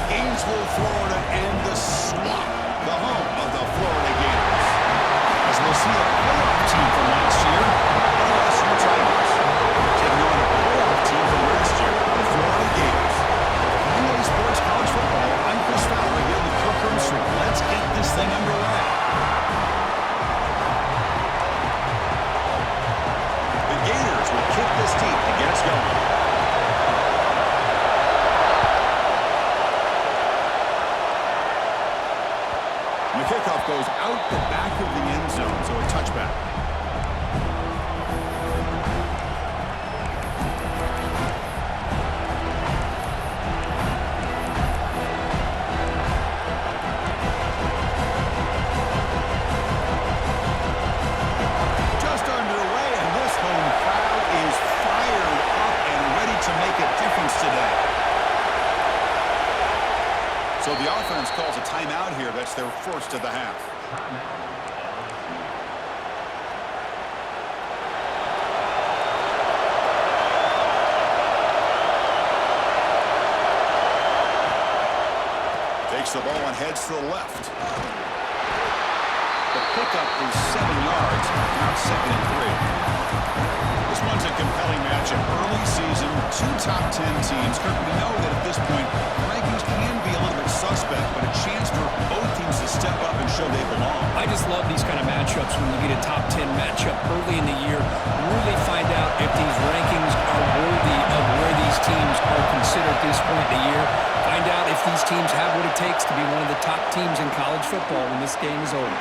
Gainesville, Florida, and the swamp, the home of the Florida Gators. As we'll see a playoff team from last year, the LSU Tigers. Taking on a playoff team from last year, the Florida Gators. Monday Sports College Football, I'm Chris Fowler here in the Courtroom Street. Let's get this thing underway. The Gators will kick this deep to get us going. The kickoff goes out the back of the end zone, so a touchback. Just underway, and this home crowd is fired up and ready to make a difference today. So the offense calls a timeout here. That's their first of the half. Takes the ball and heads to the left. The pickup is 7 yards. Now 2nd and 3. This one's a compelling matchup. Early season, 2 top 10 teams. Kirk, we know that at this point, rankings can be a little bit suspect, but a chance for both teams to step up and show they belong. I just love these kind of matchups when you get a top 10 matchup early in the year. Really find out if these rankings are worthy of where these teams are considered at this point in the year. Find out if these teams have what it takes to be one of the top teams in college football when this game is over.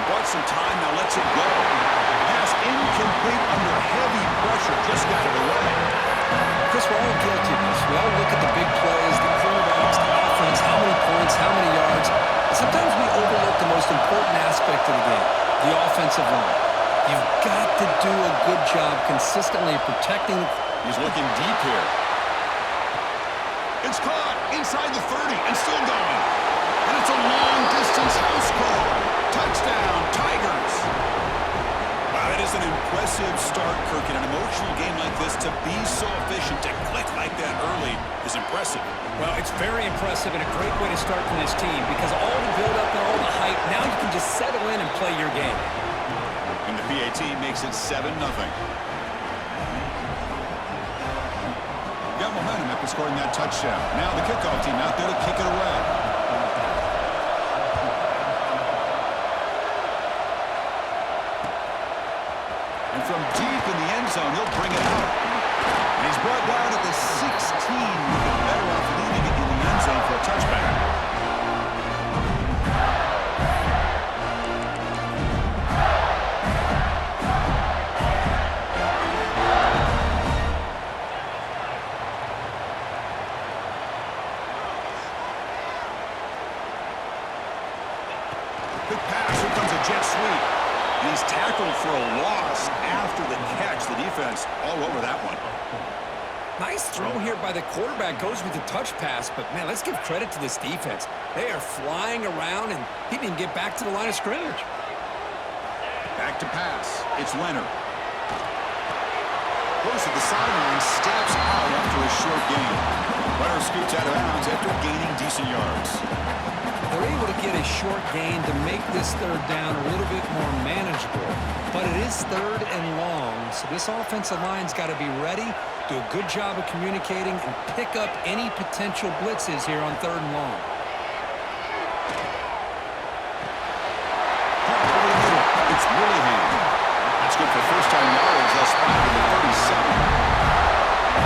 Bought some time, now lets it go. Pass incomplete under heavy pressure, just got it away. Chris, we're all guilty of this. We all look at the big plays, the quarterbacks, the offense, how many points, how many yards. And sometimes we overlook the most important aspect of the game, the offensive line. You've got to do a good job consistently protecting. He's looking deep here. It's caught inside the 30 and still going. And it's a long-distance house call. Touchdown, Tigers. Wow, that is an impressive start, Kirk. In an emotional game like this, to be so efficient, to click like that early is impressive. Well, it's very impressive and a great way to start from this team because all the build-up and all the hype, now you can just settle in and play your game. And the PAT makes it 7-0. Got momentum after scoring that touchdown. Now the kickoff team out there to kick it away. And from deep in the end zone, he'll bring it out. And he's brought down at the 16. Better off leaving it in the end zone for a touchback. Quick pass. Here comes a jet sweep. And he's tackled for a loss after the catch. The defense all over that one. Nice throw here by the quarterback. Goes with the touch pass. But, man, let's give credit to this defense. They are flying around, and he didn't get back to the line of scrimmage. Back to pass. It's Leonard. Goes to the sideline. Steps out after a short gain. Leonard scoots out of bounds after gaining decent yards. They're able to get a short gain to make this third down a little bit more manageable. But it is 3rd and long, so this offensive line's got to be ready, do a good job of communicating, and pick up any potential blitzes here on 3rd and long. It's Willingham. That's good for first-time yardage. They'll spot it at 37.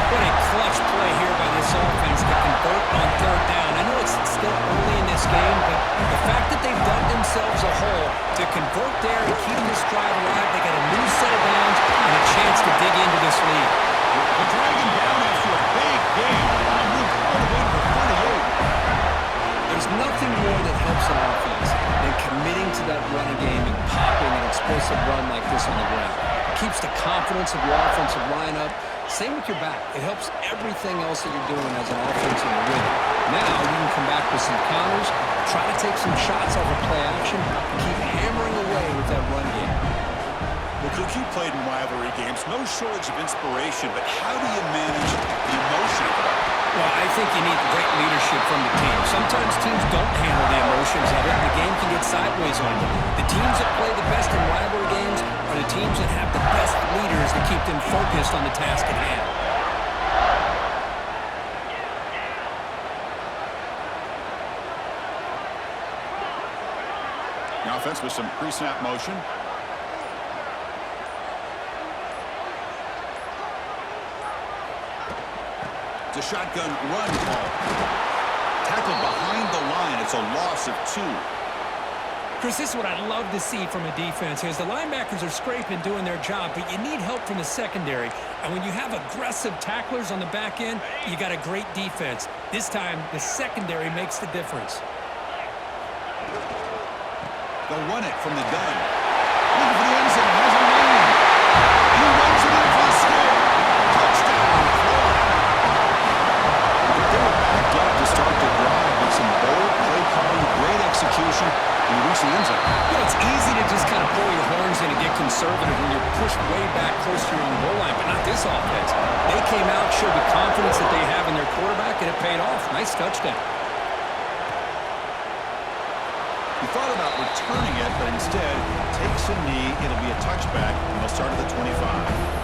What a clutch play here by this offense to convert on 3rd down. I know it's still early in this game, but the fact that they've dug themselves a hole to convert there and keep this drive alive, they got a new set of downs and a chance to dig into this lead. They're dragging down after a big game. They moved all the way to the 38. There's nothing more that helps an offense than committing to that running game and popping an explosive run like this on the ground. Keeps the confidence of your offensive line up. Same with your back. It helps everything else that you're doing as an offense in the rhythm. Now you can come back with some counters, try to take some shots off of play action, and keep hammering away with that run game. Well, Cook, you played in rivalry games. No shortage of inspiration, but how do you manage the emotion of it all? Well, I think you need great leadership from the team. Sometimes teams don't handle the emotions of it, and the game can get sideways on them. The teams that play the best in rivalry games are the teams that have the best leaders to keep them focused on the task at hand. The offense with some pre-snap motion. It's a shotgun run call. Tackled behind the line. It's a loss of 2. Chris, this is what I love to see from a defense. As the linebackers are scraping, doing their job, but you need help from the secondary. And when you have aggressive tacklers on the back end, you got a great defense. This time, the secondary makes the difference. They'll run it from the gun. Looking for the end zone. Has a lane. He runs it in for a score. Touchdown, Florida. They were backed up to start the drive with some bold play calling, great execution, and reach the end zone. You know, it's easy to just kind of pull your horns in and get conservative when you're pushed way back close to your own goal line, but not this offense. They came out, showed the confidence that they have in their quarterback, and it paid off. Nice touchdown. He thought about returning it, but instead takes a knee. It'll be a touchback, and they'll start at the 25.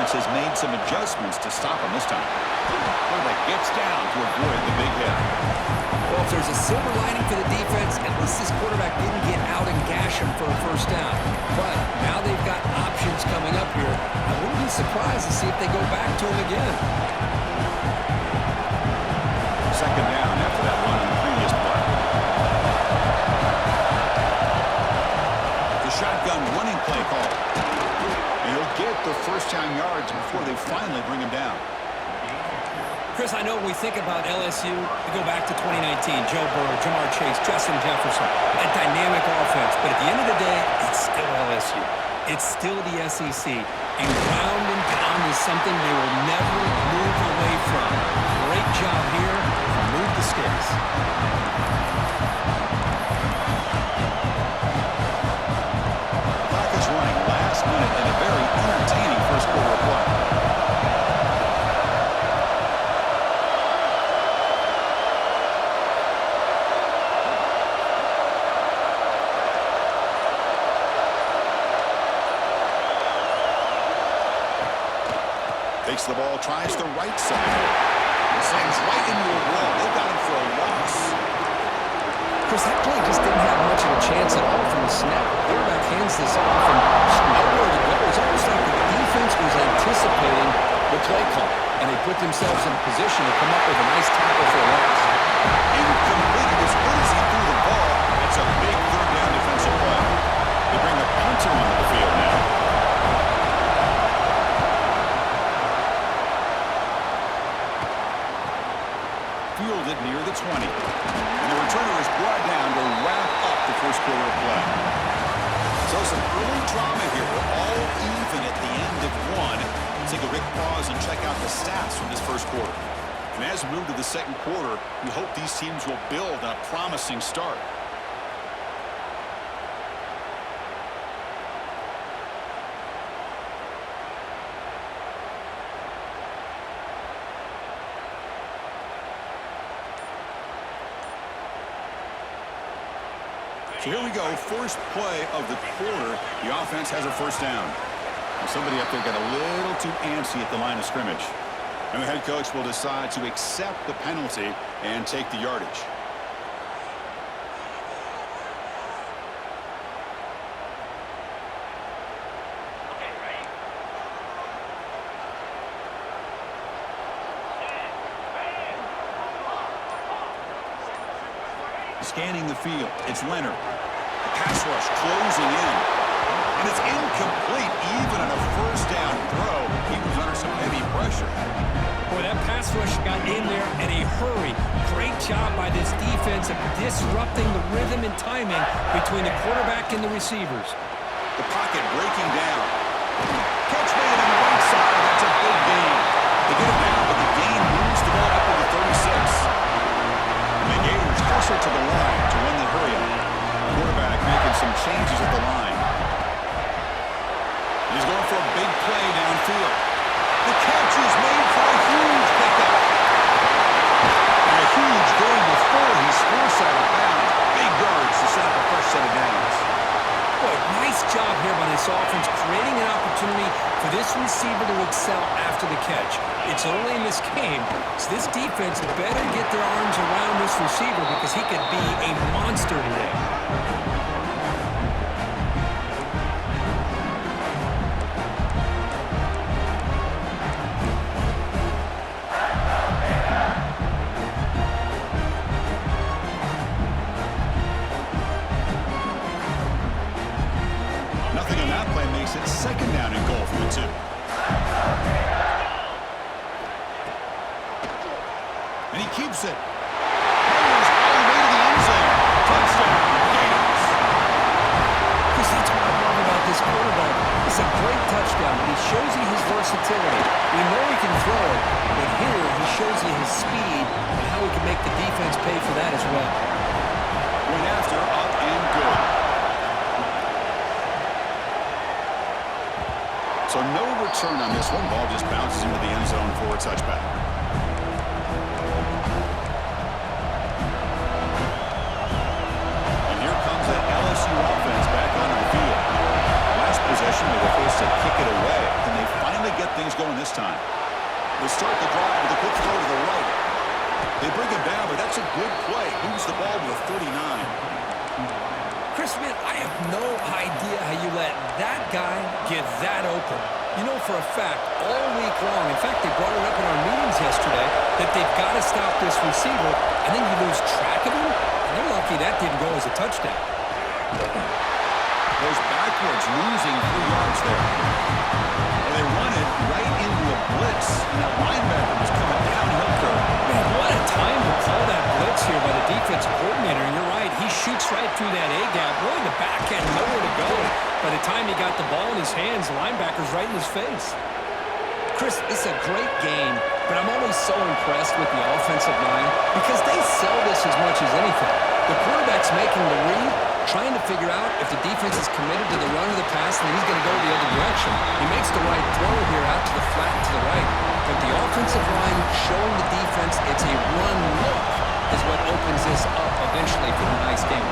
Has made some adjustments to stop him this time. Quarterback gets down to avoid the big hit. Well, if there's a silver lining for the defense, at least this quarterback didn't get out and gash him for a first down. But now they've got options coming up here. I wouldn't be surprised to see if they go back to him again. Second down after that run on the previous play. The shotgun running play call. He'll get the first-down yards before they finally bring him down. Chris, I know when we think about LSU, we go back to 2019, Joe Burrow, Jamar Chase, Justin Jefferson, that dynamic offense. But at the end of the day, it's still LSU. It's still the SEC. And ground and pound is something they will never move away from. Great job here. Move the sticks. And a very entertaining first quarter of play. Takes the ball, tries the right side. Slams right into a wall. They got him for a loss. Chris, that play just didn't have much of a chance at all from the snap. Quarterback hands this off and just nowhere to go. It's almost like the defense was anticipating the play call, and they put themselves in a position to come up with a nice tackle for a loss. Incomplete. As good as he threw the ball, it's a big third down defensive play. They bring the punter onto the field now. Fielded near the 20. And the returner is brought down to wrap up the first quarter of play. So some early drama here. We're all even at the end of one. Let's take a quick pause and check out the stats from this first quarter. And as we move to the second quarter, we hope these teams will build on a promising start. So here we go, first play of the quarter. The offense has a first down. And somebody up there got a little too antsy at the line of scrimmage. And the head coach will decide to accept the penalty and take the yardage. Scanning the field, it's Leonard. The pass rush closing in. And it's incomplete, even on a first down throw. He was under some heavy pressure. Boy, that pass rush got in there in a hurry. Great job by this defense of disrupting the rhythm and timing between the quarterback and the receivers. The pocket breaking down. Catch made on the right side. That's a big gain. They get it down, but the gain moves the ball up to the 36. field. The catch is made for a huge pickup. And a huge gain before he's forced out of bounds. Big yards to set up a first set of downs. Boy, nice job here by this offense, creating an opportunity for this receiver to excel after the catch. It's early in this game, so this defense better get their arms around this receiver because he could be a monster today. Nothing on that play makes it second down and goal from the 2. And he keeps it. Fires all the way to the end zone. Touchdown, Gators. Chris, that's what I love about this quarterback. It's a great touchdown, and he shows you his versatility. We know he can throw it, but here he shows you his speed and how he can make the defense pay for that as well. Went after, up and good. So no return on this one. Ball just bounces into the end zone for a touchback. And here comes that LSU offense back onto the field. Last possession, they were forced to kick it away. Can they finally get things going this time? They start the drive with a quick throw to the right. They bring him down, but that's a good play. Moves the ball to the 39. Chris, man, I have no idea how you let that guy get that open. You know for a fact, all week long, in fact, they brought it up in our meetings yesterday, that they've got to stop this receiver, and then you lose track of him, and they're lucky that didn't go as a touchdown. Goes backwards, losing 3 yards there. And they run it right into a blitz, and that linebacker was coming downhill curve. Man, what a time to call that blitz here by the defensive coordinator, and you're right, he shoots right through that A-gap, really the back had nowhere to go. By the time he got the ball in his hands, the linebacker's right in his face. Chris, it's a great game, but I'm always so impressed with the offensive line because they sell this as much as anything. The quarterback's making the read, trying to figure out if the defense is committed to the run or the pass, and he's going to go the other direction. He makes the right throw here out to the flat to the right, but the offensive line showing the defense it's a run look is what opens this up eventually for a nice game.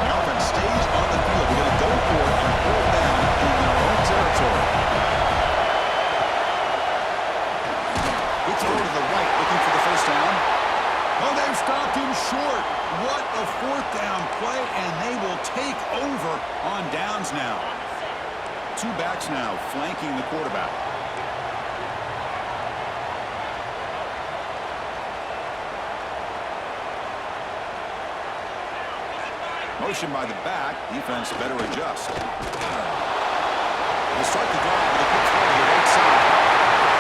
The offense stays on the field. They're going to go for it and pull down in their own territory. Good throw to the right, looking for the first down. Oh, they've stopped him short. What a fourth down play, and they will take over on downs now. 2 backs now flanking the quarterback. Motion by the back. Defense better adjust. They start the drive with a quick throw to the right side.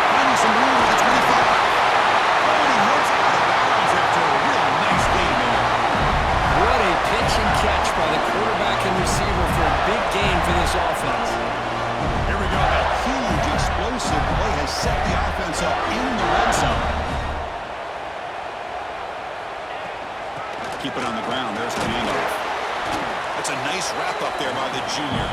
Finding some room at the 25. Oh, and he hits out of bounds after a real nice game there. What a pitch and catch by the quarterback and receiver for a big gain for this offense. Here we go. That huge explosive play has set the offense up in the red zone. Keep it on the ground. There's the handoff. That's a nice wrap-up there by the junior.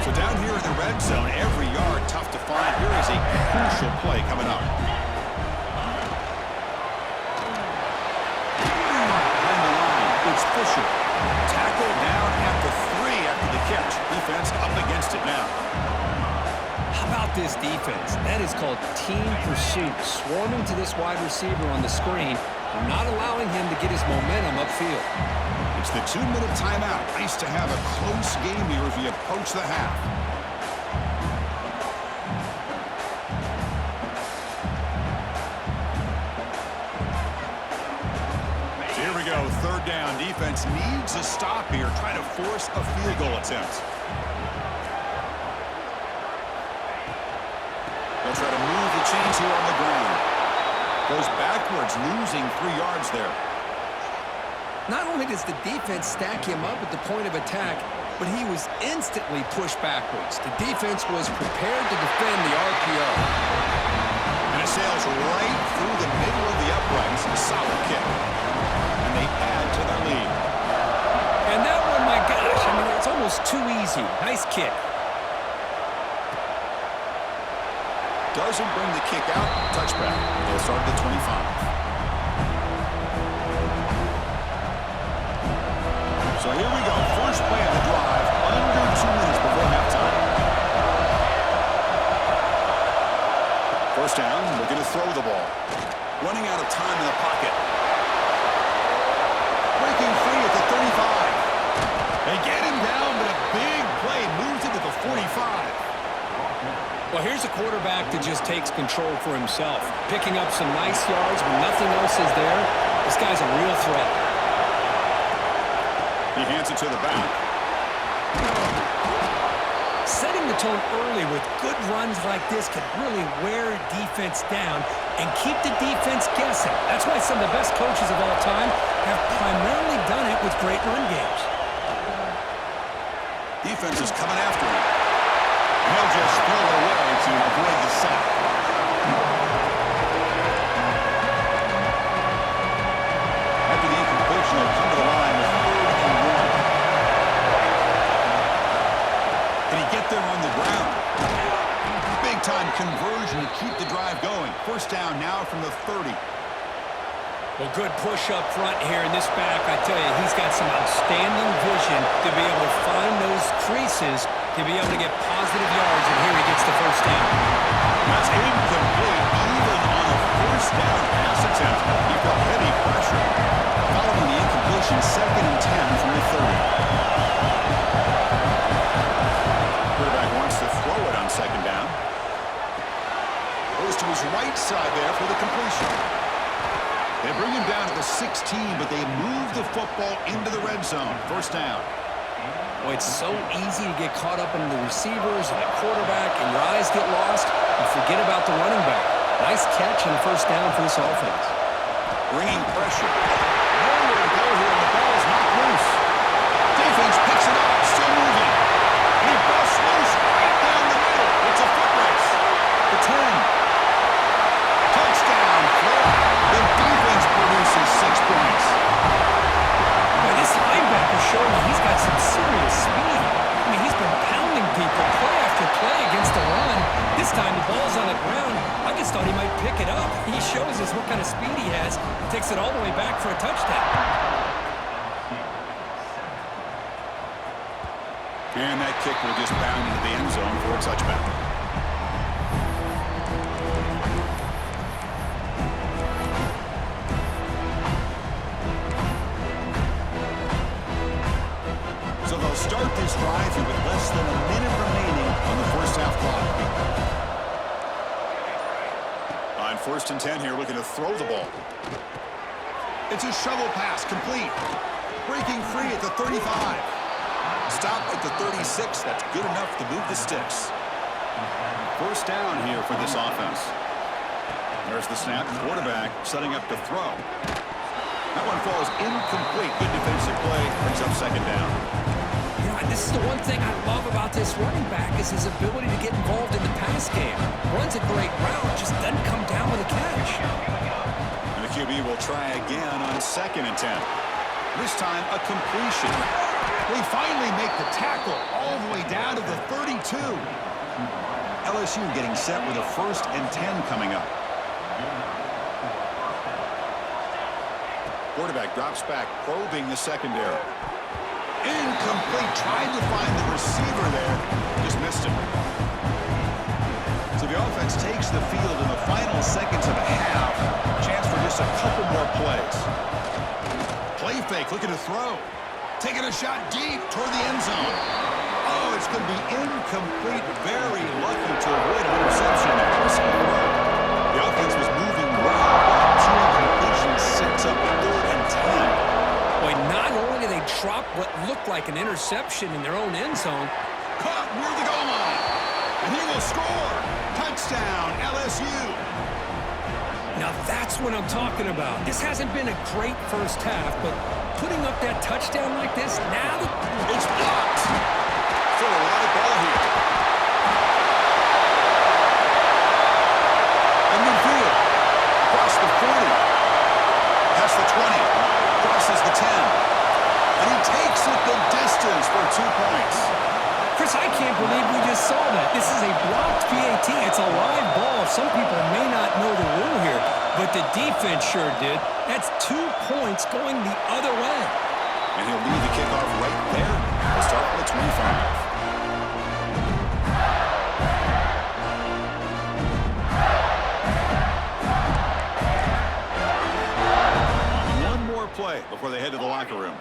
So down here in the red zone, every yard tough to find. Here is a crucial play coming up. Behind the line, it's Fisher. Tackled down at the 3 after the catch. Defense up against it now. How about this defense? That is called team pursuit. Swarming to this wide receiver on the screen and not allowing him to get his momentum upfield. It's the 2-minute timeout. Nice to have a close game here as we approach the half. So here we go, 3rd down. Defense needs a stop here, trying to force a field goal attempt. They'll try to move the chains here on the ground. Goes backwards, losing 3 yards there. Not only does the defense stack him up at the point of attack, but he was instantly pushed backwards. The defense was prepared to defend the RPO. And it sails right through the middle of the uprights. A solid kick. And they add almost too easy. Nice kick. Doesn't bring the kick out. Touchback. They'll start at the 25. So here we go. First play of the drive. Under 2 minutes before halftime. First down. Looking to throw the ball. Running out of time in the pocket. Breaking free at the 35. They get him down, but a big play moves it to the 45. Well, here's a quarterback that just takes control for himself. Picking up some nice yards when nothing else is there. This guy's a real threat. He hands it to the back. Setting the tone early with good runs like this can really wear defense down and keep the defense guessing. That's why some of the best coaches of all time have primarily done it with great run games. Defense is coming after him. He'll just throw it away to avoid the sack. After the incompletion, they'll come to the line with 3rd and 1. Can he get there on the ground? Big-time conversion to keep the drive going. First down now from the 30. Well, good push up front here in this back. I tell you, he's got some outstanding vision to be able to find those creases to be able to get positive yards, and here he gets the first down. That's incomplete, even on a first down pass attempt. He felt heavy pressure. Following the incompletion, 2nd and 10 from the 30. Quarterback wants to throw it on 2nd down. Goes to his right side there for the completion. They bring him down to the 16, but they move the football into the red zone. First down. Well, it's so easy to get caught up in the receivers and the quarterback, and your eyes get lost. You forget about the running back. Nice catch and a first down for this offense. Bringing pressure. Nowhere to go here, and the ball is knocked loose. Defense picks it up, still moving. He busts loose right down the middle. It's a foot race. The 10. Touchdown, Florida. The defense produces 6 points. Well, this linebacker showing me he's got some serious speed. I mean, he's been pounding people play after play against the run. This time the ball's on the ground. I just thought he might pick it up. He shows us what kind of speed he has. Takes it all the way back for a touchdown. And that kick will just bound into the end zone for a touchback. So they'll start this drive with less than a minute remaining on the first half clock. On 1st and 10 here, looking to throw the ball. It's a shovel pass, complete. Breaking free at the 35. Stop at the 36. That's good enough to move the sticks. First down here for this offense. There's the snap. Quarterback setting up to throw. That one falls incomplete. Good defensive play. Brings up 2nd down. This is the one thing I love about this running back is his ability to get involved in the pass game. Runs a great route, just doesn't come down with a catch. And the QB will try again on 2nd and 10. This time a completion. They finally make the tackle all the way down to the 32. LSU getting set with a 1st and 10 coming up. Quarterback drops back, probing the secondary. Incomplete, tried to find the receiver there, just missed him. So the offense takes the field in the final seconds of a half. Chance for just a couple more plays. Play fake, looking to throw. Taking a shot deep toward the end zone. Oh, it's going to be incomplete. Very lucky to avoid an interception there. The offense was moving well. 2 incompletions sets up a 3rd and 10. Boy, not only did they drop what looked like an interception in their own end zone. Caught near the goal line. And he will score. Touchdown, LSU. Now that's what I'm talking about. This hasn't been a great first half, but putting up that touchdown like this, now it's blocked. Still a lot of ball here. And midfield. Across the 40. Past the 20. Crosses the 10. And he takes it the distance for 2 points. saw that. This is a blocked PAT. It's a live ball. Some people may not know the rule here, but the defense sure did. That's 2 points going the other way. And he'll leave the kickoff right there. We'll start with 25. Play before they head to the locker room.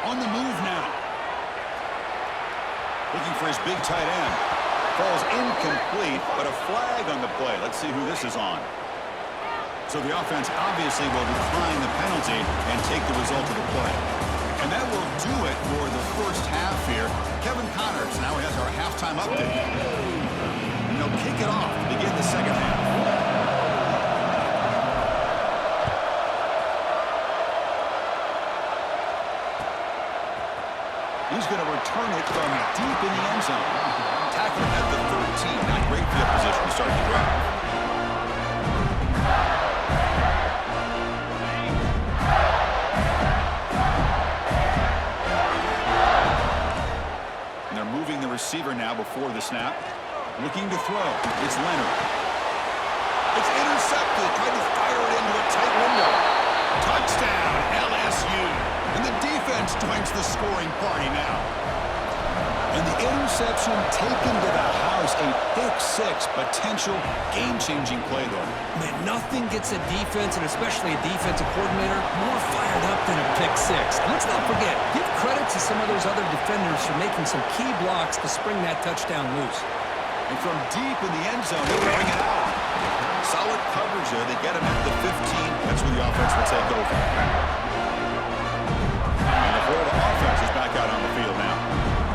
On the move now. Looking for his big tight end. Falls incomplete, but a flag on the play. Let's see who this is on. So the offense obviously will decline the penalty and take the result of the play. And that will do it for the first half here. Kevin Connors now has our halftime update. And they'll kick it off to begin the second half. He's going to return it from deep in the end zone. Tackling at the 13. Not great field position to start the drive. And they're moving the receiver now before the snap. Looking to throw. It's Leonard. It's intercepted. Trying to fire it into a tight window. Touchdown, LSU. And the defense joins the scoring party now. And the interception taken to the house. A pick six. Potential game-changing play there. Man, nothing gets a defense, and especially a defensive coordinator, more fired up than a pick six. And let's not forget, give credit to some of those other defenders for making some key blocks to spring that touchdown loose. And from deep in the end zone, they bring it out. Solid coverage there. They get him at the 15. That's where the offense will take over. And the Florida offense is back out on the field now.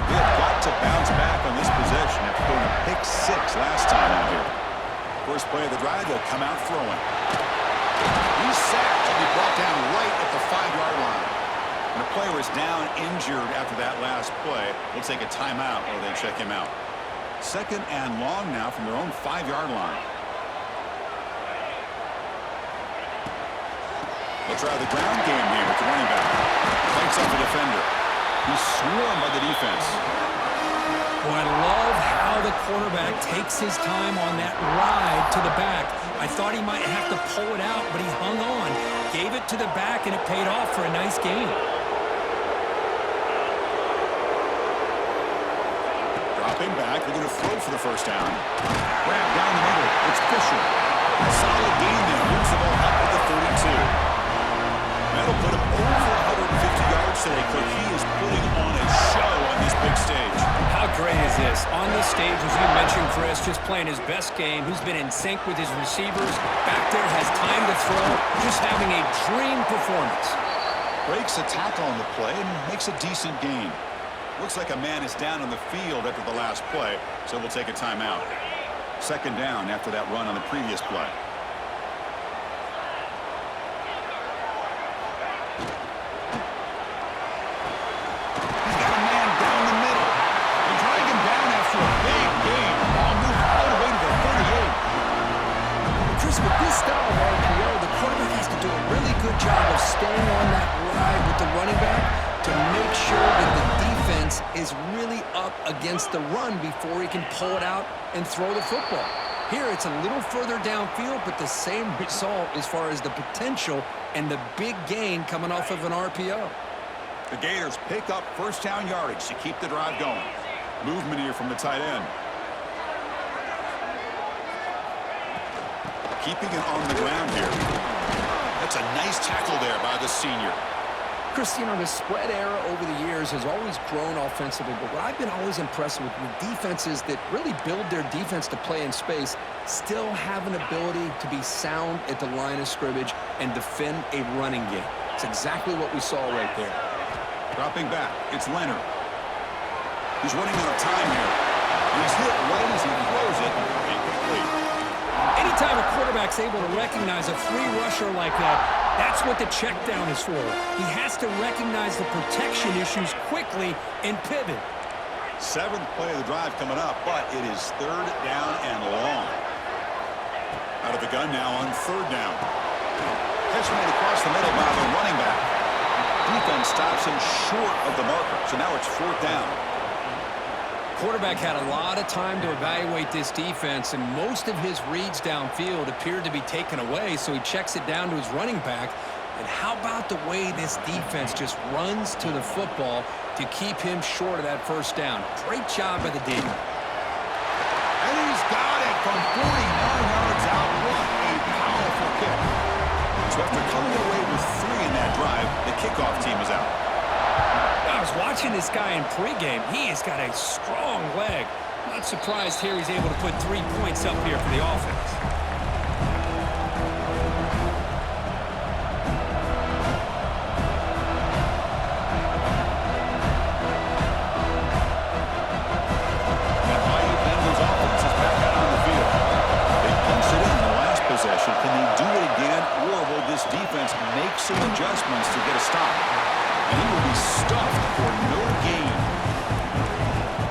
They have got to bounce back on this possession after going to pick six last time out here. First play of the drive, they'll come out throwing. He's sacked and be brought down right at the 5-yard line. And the player is down injured after that last play. They'll take a timeout or they check him out. Second and long now from their own 5-yard line. They'll try the ground game here with the running back. Fights up the defender. He's swarmed by the defense. Boy, I love how the quarterback takes his time on that ride to the back. I thought he might have to pull it out, but he hung on. Gave it to the back, and it paid off for a nice gain. Dropping back, they're going to throw for the first down. Grab down the middle. It's Fisher. Solid gain there. Moves the ball up at the 32. That'll put him over 150 yards today. Cliff, he is putting on a show on this big stage. How great is this? On this stage, as you mentioned, Chris, just playing his best game. He's been in sync with his receivers. Back there, has time to throw. Just having a dream performance. Breaks a tackle on the play and makes a decent gain. Looks like a man is down on the field after the last play, so we'll take a timeout. Second down after that run on the previous play. He's got a man down the middle. They drag him down after a big gain. Ball moves all the way to the 38. Chris, with this style of RPO, the quarterback has to do a really good job of staying on that ride with the running back to make sure that the defense is really up against the run before he can pull it out and throw the football. Here, it's a little further downfield, but the same result as far as the potential and the big gain coming off of an RPO. The Gators pick up first down yardage to keep the drive going. Movement here from the tight end. Keeping it on the ground here. That's a nice tackle there by the senior. Chris, you know, the spread era over the years has always grown offensively, but what I've been always impressed with defenses that really build their defense to play in space still have an ability to be sound at the line of scrimmage and defend a running game. It's exactly what we saw right there. Dropping back, it's Leonard. He's running out of time here. And he's hit right as he throws it. Incomplete. Anytime a quarterback's able to recognize a free rusher like that, that's what the check down is for. He has to recognize the protection issues quickly and pivot. Seventh play of the drive coming up, but it is third down and long. Out of the gun now on third down. Catch made across the middle by the running back. Deep defense stops him short of the marker. So now it's 4th down. Quarterback had a lot of time to evaluate this defense, and most of his reads downfield appeared to be taken away, so he checks it down to his running back. And how about the way this defense just runs to the football to keep him short of that first down? Great job by the D. And he's got it from 49 yards out. What a powerful kick. So after coming away with 3 in that drive, the kickoff team is out. I was watching this guy in pregame. He has got a strong leg. Not surprised here he's able to put 3 points up here for the offense. Can they do it again, or will this defense make some adjustments to get a stop? And he will be stuffed for no gain.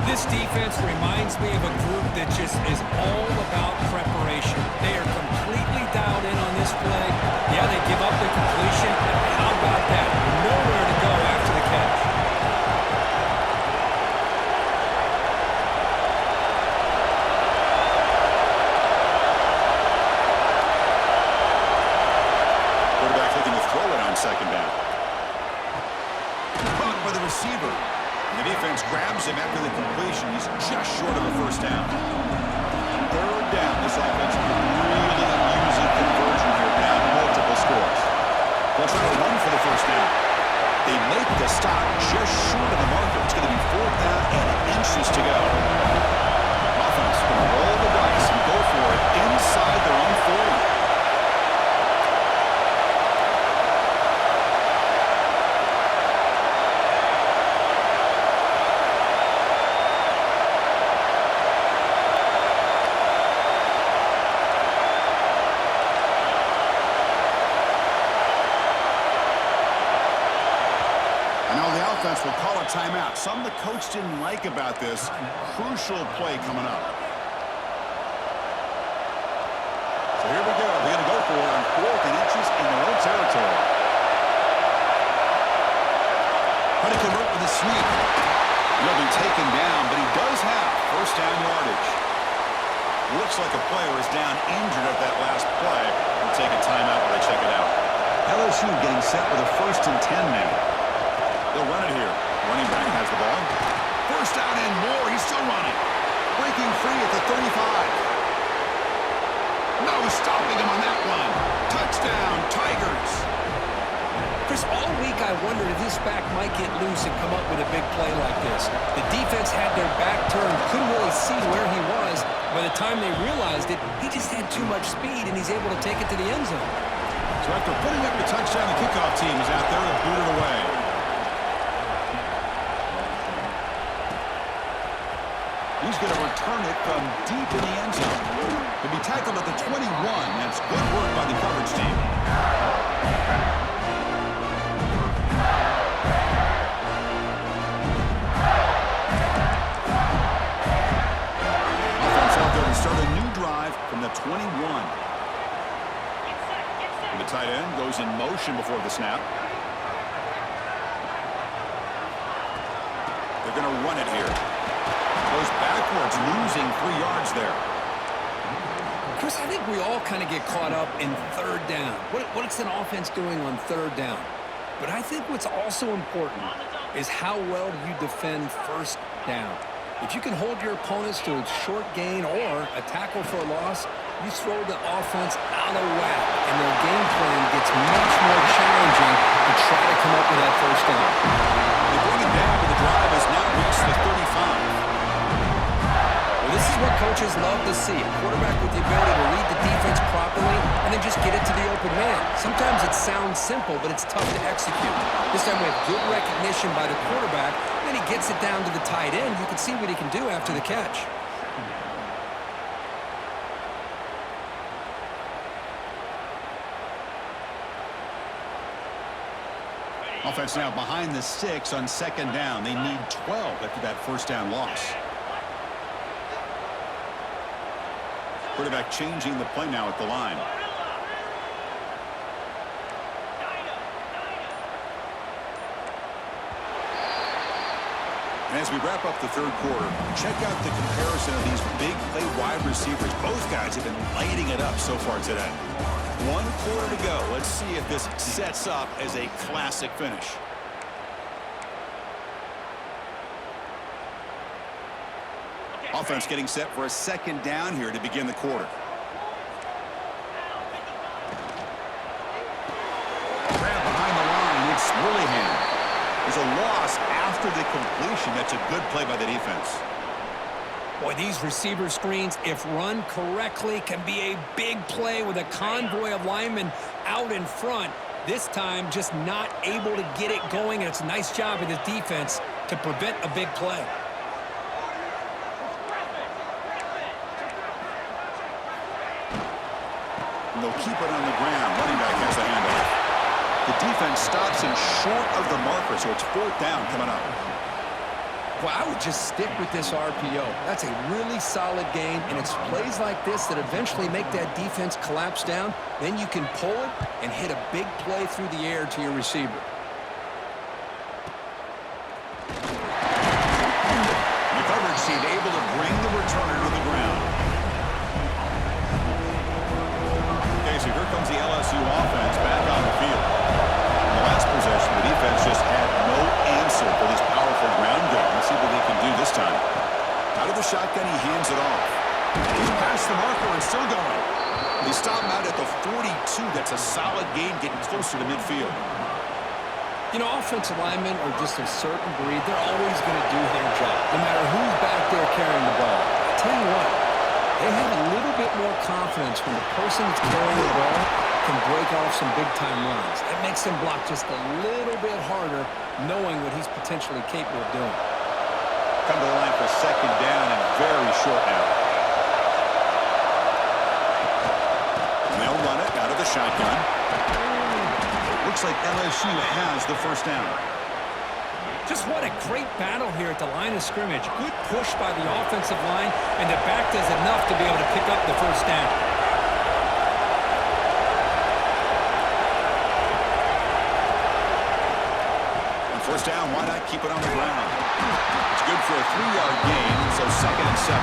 This defense reminds me of a group that just is all about preparation. They are completely dialed in on this play. Yeah, they give up the completion, but how about that? Nowhere to go after the catch. Second down. Caught by the receiver. And the defense grabs him after the completion. He's just short of a first down. 3rd down. This offense really using conversion here. Down multiple scores. They'll try to run for the first down. They make the stop just short of the marker. It's going to be 4th down and inches to go. Offense going to roll the dice and go for it inside their own 40. Will call a timeout. Some the coach didn't like about this crucial play coming up. So here we go. They're going to go for it on 4th and inches in their own territory. Trying to convert with a sweep. He'll be taken down, but he does have first down yardage. Looks like a player is down injured at that last play. We'll take a timeout while they check it out. LSU getting set with a 1st and 10 now. They'll run it here. Running back has the ball. First down and more. He's still running. Breaking free at the 35. No stopping him on that one. Touchdown, Tigers. Chris, all week I wondered if this back might get loose and come up with a big play like this. The defense had their back turned, couldn't really see where he was. By the time they realized it, he just had too much speed, and he's able to take it to the end zone. So after putting up the touchdown, the kickoff team is out there to boot it away. He's going to return it from deep in the end zone. He'll be tackled at the 21. That's good work by the coverage team. Offense out there to start a new drive from the 21. And the tight end goes in motion before the snap. They're going to run it here. Goes backwards, losing 3 yards there. Chris, I think we all kind of get caught up in 3rd down. What's an offense doing on 3rd down? But I think what's also important is how well you defend 1st down. If you can hold your opponents to a short gain or a tackle for a loss, you throw the offense out of whack, and their game plan gets much more challenging to try to come up with that 1st down. They bring it down, but the drive has now reached the 35. This is what coaches love to see. A quarterback with the ability to read the defense properly and then just get it to the open man. Sometimes it sounds simple, but it's tough to execute. This time we have good recognition by the quarterback. Then he gets it down to the tight end. You can see what he can do after the catch. Offense now behind the 6 on 2nd down. They need 12 after that first down loss. Quarterback changing the play now at the line. And as we wrap up the third quarter, check out the comparison of these big play wide receivers. Both guys have been lighting it up so far today. 1 quarter to go. Let's see if this sets up as a classic finish. Offense getting set for a second down here to begin the quarter. Grab behind the line. It's Willingham. There's a loss after the completion. That's a good play by the defense. Boy, these receiver screens, if run correctly, can be a big play with a convoy of linemen out in front. This time, just not able to get it going, and it's a nice job of the defense to prevent a big play. And they'll keep it on the ground. Running back has the handoff. The defense stops him short of the marker, so it's 4th down coming up. Well, I would just stick with this RPO. That's a really solid game, and it's plays like this that eventually make that defense collapse down. Then you can pull it and hit a big play through the air to your receiver. The coverage team able to bring the returner to the ground. Okay, so here comes the LSU offense back on the field. In the last possession, the defense just had no answer for this powerful ground game. Let's see what they can do this time. Out of the shotgun, he hands it off. He's past the marker and still going. They stop him out at the 42. That's a solid gain, getting closer to midfield. You know, offensive linemen are just a certain breed. They're always going to do their job, no matter who's back there carrying the ball. I'll tell you what, they have a little bit more confidence when the person that's carrying the ball can break off some big-time runs. It makes them block just a little bit harder, knowing what he's potentially capable of doing. Come to the line for second down and very short now. And they'll run it out of the shotgun. Looks like LSU has the first down. Just what a great battle here at the line of scrimmage. Good push by the offensive line, and the back does enough to be able to pick up the first down. On first down, why not keep it on the ground? It's good for a 3-yard gain, so 2nd and 7.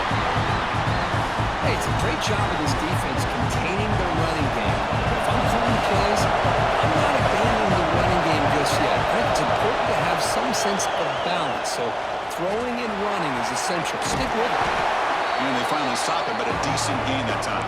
Hey, it's a great job of this defense containing their running game. If I'm calling plays, I'm not abandoning the running game just yet. I think it's important to have some sense of balance, so throwing and running is essential. Stick with it. And they finally stop him, but a decent gain that time.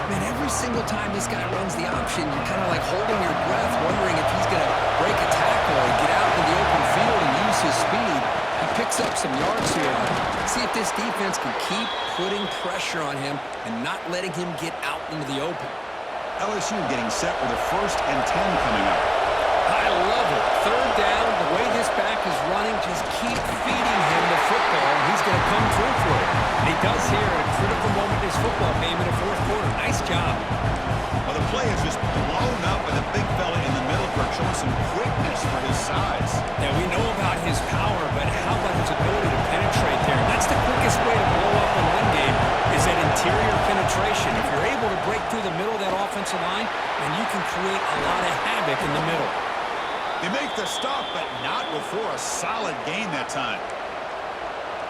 Man, every single time this guy runs the option, you're kind of like holding your breath, wondering if he's going to break a tackle or get out in the open field and use his speed. He picks up some yards here. Let's see if this defense can keep putting pressure on him and not letting him get out into the open. LSU getting set with a 1st and 10 coming up. I love it. Third down, the way this back is running, just keep feeding him the football, and he's going to come through for it. And he does here at a critical moment in his football game in the 4th quarter. Nice job. Well, the play is just blown up by the big fella in the middle, showing some quickness for his size. Now, we know about his power, but how about his ability to penetrate there? That's the quickest way to blow up a run game, is that interior penetration. If you're able to break through the middle of that offensive line, then you can create a lot of havoc in the middle. They make the stop, but not before a solid gain that time.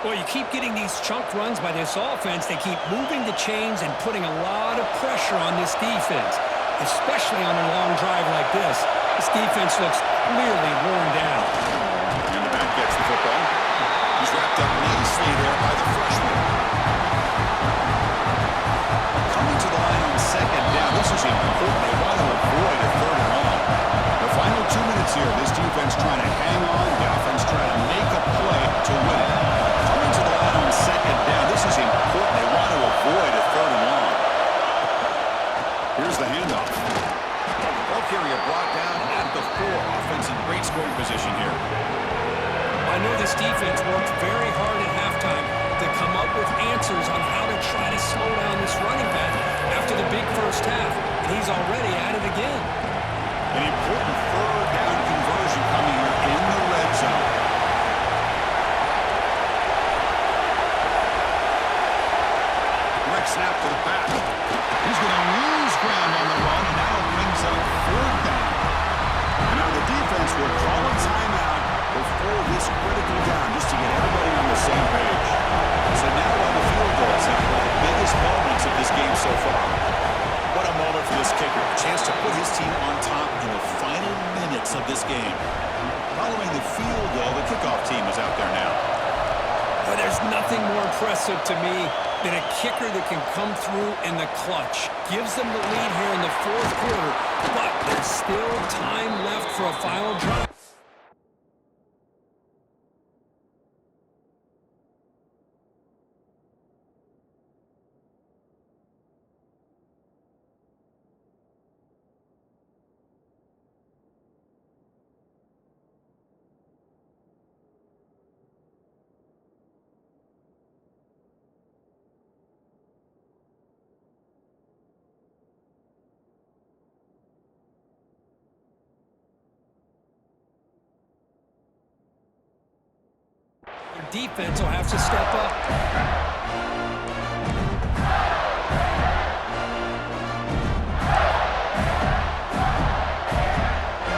Well, you keep getting these chunk runs by this offense. They keep moving the chains and putting a lot of pressure on this defense, especially on a long drive like this. This defense looks clearly worn down. And the back gets the football. He's wrapped up nicely there by the freshman. Coming to the line on second down. This is important. They want to avoid a 3rd and long. The final 2 minutes here. This defense trying to hang on. The offense trying to make a play to win it. Coming to the line on second down. This is important. They want to avoid a 3rd and long. Here's the handoff. Ball carrier brought down at the 4. Offense in great scoring position here. I know this defense worked very hard at halftime to come up with answers on how to try to slow down this running back after the big first half, and he's already at it again. An important 3rd down conversion coming here in the red zone. Direct snap to the back. He's going to lose ground on the run, and now it brings up 4th down. And now the defense will call a timeout before this critical down. pulse of this game. Following the field goal, the kickoff team is out there now. But there's nothing more impressive to me than a kicker that can come through in the clutch. Gives them the lead here in the fourth quarter, but there's still time left for a final drive. Their defense will have to step up.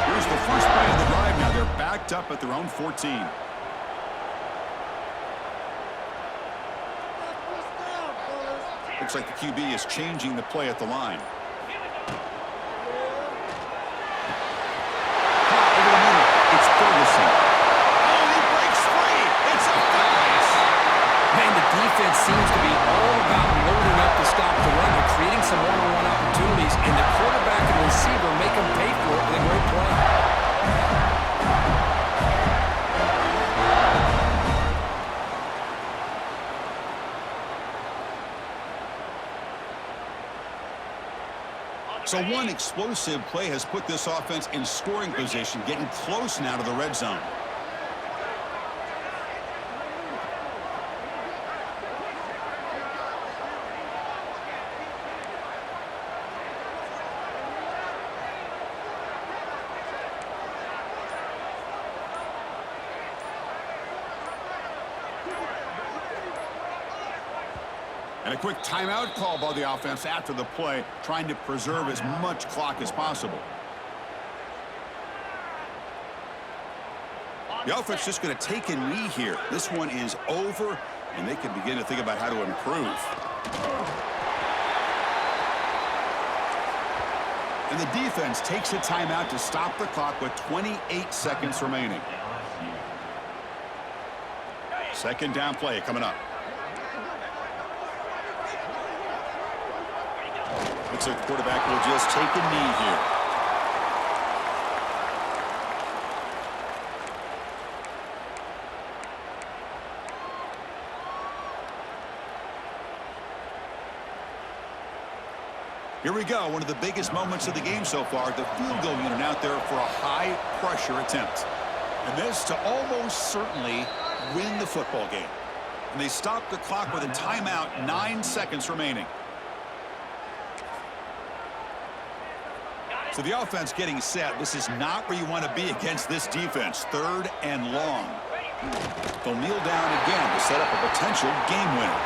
Here's the first play of the drive now. They're backed up at their own 14. Looks like the QB is changing the play at the line. Over the middle, it's Ferguson. Oh, he breaks free. It's a pass. Man, the defense seems to be all about loading up to stop the run. They're creating some one-on-one opportunities, and the quarterback and the receiver make them pay for it with a great play. So one explosive play has put this offense in scoring position, getting close now to the red zone. And a quick timeout call by the offense after the play, trying to preserve as much clock as possible. The offense just going to take a knee here. This one is over, and they can begin to think about how to improve. And the defense takes a timeout to stop the clock with 28 seconds remaining. Second down play coming up. Looks like the quarterback will just take a knee here. Here we go, one of the biggest moments of the game so far. The field goal unit out there for a high-pressure attempt. And this to almost certainly win the football game. And they stop the clock with a timeout, 9 seconds remaining. So the offense getting set. This is not where you want to be against this defense. Third and long. They'll kneel down again to set up a potential game winner.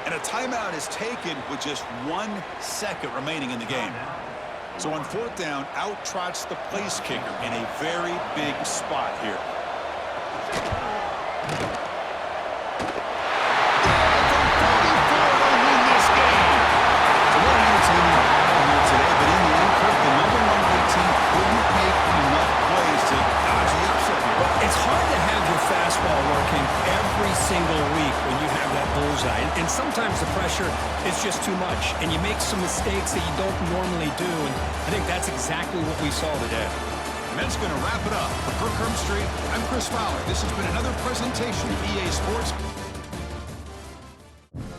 And a timeout is taken with just 1 second remaining in the game. So on fourth down, out trots the place kicker in a very big spot here. Single week when you have that bullseye. And sometimes the pressure is just too much, and you make some mistakes that you don't normally do, and I think that's exactly what we saw today. And that's going to wrap it up. For Kirk Herbstreit, I'm Chris Fowler. This has been another presentation of EA Sports.